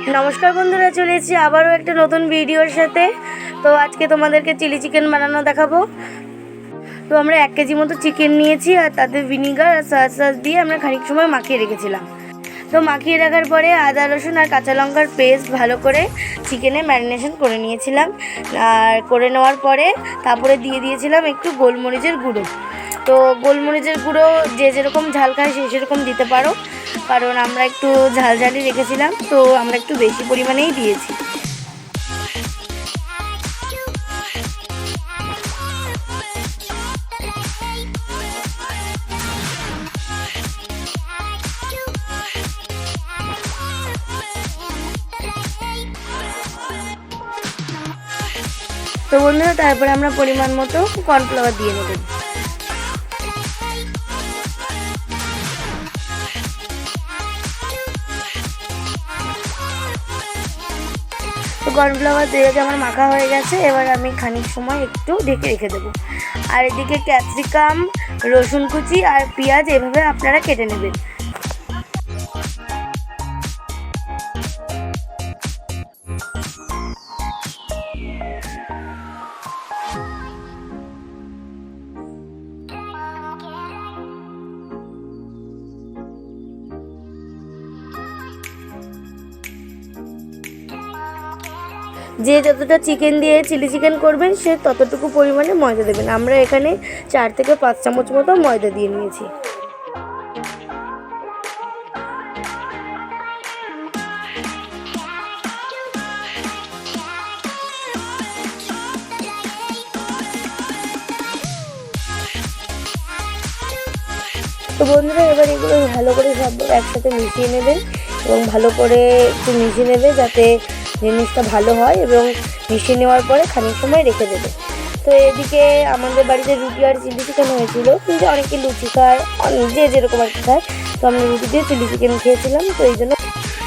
नमस्कार बंधुरा चले एसेছি আবারও একটা নতুন ভিডিওর সাথে। তো আজকে তোমাদেরকে চিলি চিকেন বানানো দেখাবো। তো আমরা 1 কেজি মতো চিকেন নিয়েছি আর তাতে ভিনিগার আর সয়া সস দিয়ে আমরা খানিক সময় মাখিয়ে রেখেছিলাম। তো মাখিয়ে রাখার পরে আদা রসুন আর কাঁচা লঙ্কার পেস্ট ভালো করে চিকেনে ম্যারিনেশন করে নিয়েছিলাম। আর করে নেওয়ার পরে তারপরে দিয়ে দিয়েছিলাম একটু গোলমরিচের গুঁড়ো। তো গোলমরিচের গুঁড়ো যে যেরকম ঝাল খায় সে সেরকম দিতে পারো, কারণ আমরা একটু ঝালঝালি রেখেছিলাম, তো আমরা একটু বেশি পরিমাণেই দিয়েছি। তো বন্ধুরা তারপরে আমরা পরিমাণ মতো কর্নফ্লাওয়ার দিয়ে নেব। তো কর্নফ্লাওয়ার দিয়ে আমার মাখা হয়ে গেছে, এবার আমি খানিক সময় একটু ঢেকে রেখে দেবো। আর এদিকে ক্যাপসিকাম, রসুন কুচি আর পেঁয়াজ এভাবে আপনারা কেটে নেবেন। যে যতটা চিকেন দিয়ে চিলি চিকেন করবেন সে ততটুকু পরিমাণে ময়দা দেবেন। আমরা এখানে 4 থেকে 5 চামচ মতো ময়দা দিয়ে নিয়েছি। তো বন্ধুরা এবার এগুলো ভালো করে সব একসাথে মিশিয়ে নেবেন এবং ভালো করে একটু মিশিয়ে নেবে যাতে জিনিসটা ভালো হয়, এবং মিশিয়ে নেওয়ার পরে খানিক সময় রেখে দেবে। তো এদিকে আমাদের বাড়িতে রুটি আর চিলি চিকেন হয়েছিল, কিন্তু অনেকে লুচি খায়, যে যেরকম আর কি খায়। তো আমরা রুটি দিয়ে চিলি চিকেন খেয়েছিলাম, তো এই জন্য।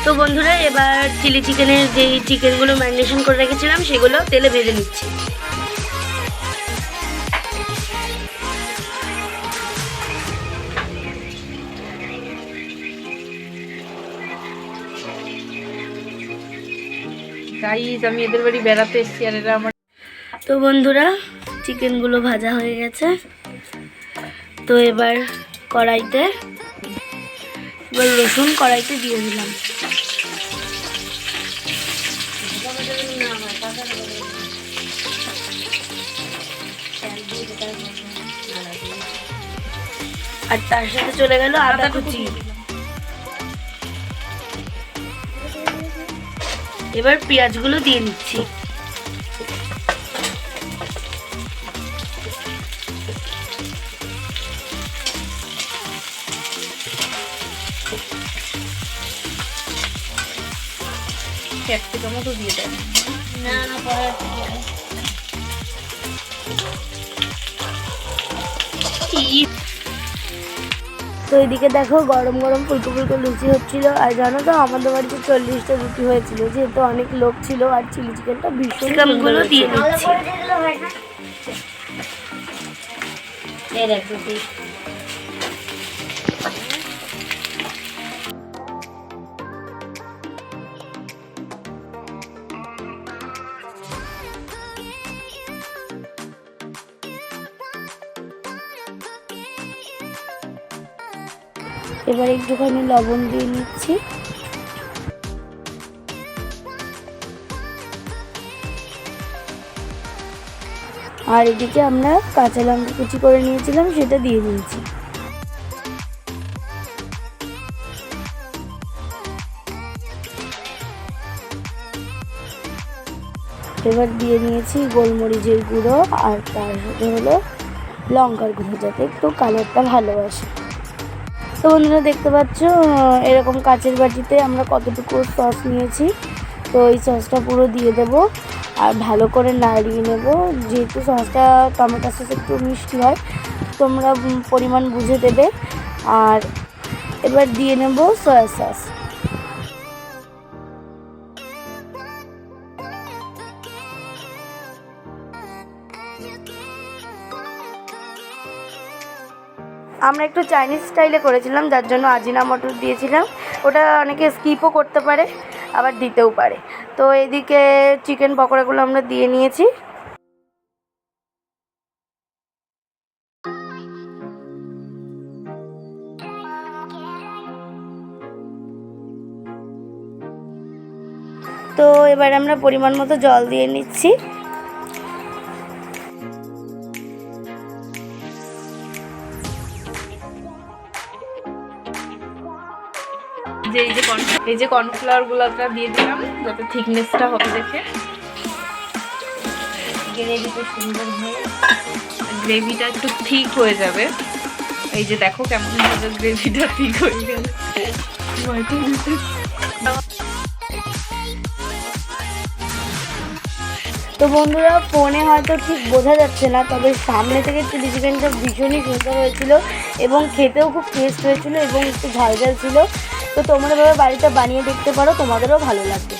তো বন্ধুরা এবার চিলি চিকেনের যেই চিকেনগুলো ম্যারিনেশন করে রেখেছিলাম সেগুলো তেলে ভেজে নিচ্ছি। গাইস আমি এদের বাড়ি বেড়াতে এসেছি আর এরা আমার। তো বন্ধুরা চিকেনগুলো ভাজা হয়ে গেছে। তো এবার রসুন কড়াইতে দিয়ে দিলাম। আর তার সাথে চলে গেল আদা কুচি। এবার পেঁয়াজগুলো দিয়ে নিচ্ছি। ক্যাপসিকামও তো দিয়ে দেয় না পরে। তো এদিকে দেখো গরম গরম ফুলকো ফুলকো লুচি হচ্ছিল। আর জানো তো আমাদের বাড়িতে 40টা রুটি হয়েছিল, যেহেতু অনেক লোক ছিল। আর চিলি চিকেনটা ভীষণ সুন্দর দিয়ে দিচ্ছি। এবার একটুখানি লবণ দিয়ে নিচ্ছি। আর এদিকে আমরা কাঁচা লঙ্কা কুচি করে নিয়েছিলাম, সেটা দিয়ে দিয়েছি। এবার দিয়ে নিয়েছি গোলমরিচের গুঁড়ো, আর তার সাথে হলো লঙ্কার গুঁড়ো, যাতে একটু কালারটা ভালো আসে। তো বন্ধুরা দেখতে পাচ্ছ এরকম কাচের বাটিতে আমরা কতটুকু সস নিয়েছি। তো এই সসটা পুরো দিয়ে দেব আর ভালো করে নাড়িয়ে নেব। যেহেতু সসটা টমেটো সস একটু মিষ্টি হয়, তোমরা পরিমাণ বুঝে দেবে। আর এবার দিয়ে নেব সয়া সস। আমরা একটু চাইনিজ স্টাইলে করেছিলাম, যার জন্য আজিনা মটর দিয়েছিলাম। ওটা অনেকে স্কিপও করতে পারে। আবার দিতেও পারে। তো এদিকে চিকেন পকোড়াগুলো আমরা দিয়ে নিয়েছি। তো এবার আমরা পরিমাণ মতো জল দিয়ে নিচ্ছি। এই যে কর্নফ্লাওয়ার গুলোটা দিয়ে দিলাম যাতে থিকনেসটা হবে দেখে। গ্রেভিটা সুন্দর হয়ে গ্রেভিটা একটু ঠিক হয়ে যাবে। এই যে দেখো কেমন ভাবে গ্রেভিটা ঠিক হয়ে গেল। তো বন্ধুরা, ফোনে হয়তো ঠিক বোঝা যাচ্ছে না, তবে সামনে থেকে চিলি চিকেনটা ভীষণই সুন্দর হয়েছিল এবং খেতেও খুব টেস্ট হয়েছিল এবং একটু ঝাল ঝাল ছিল। তো তোমরা এভাবে বাড়িতে বানিয়ে দেখতে পারো, তোমাদেরও ভালো লাগবে।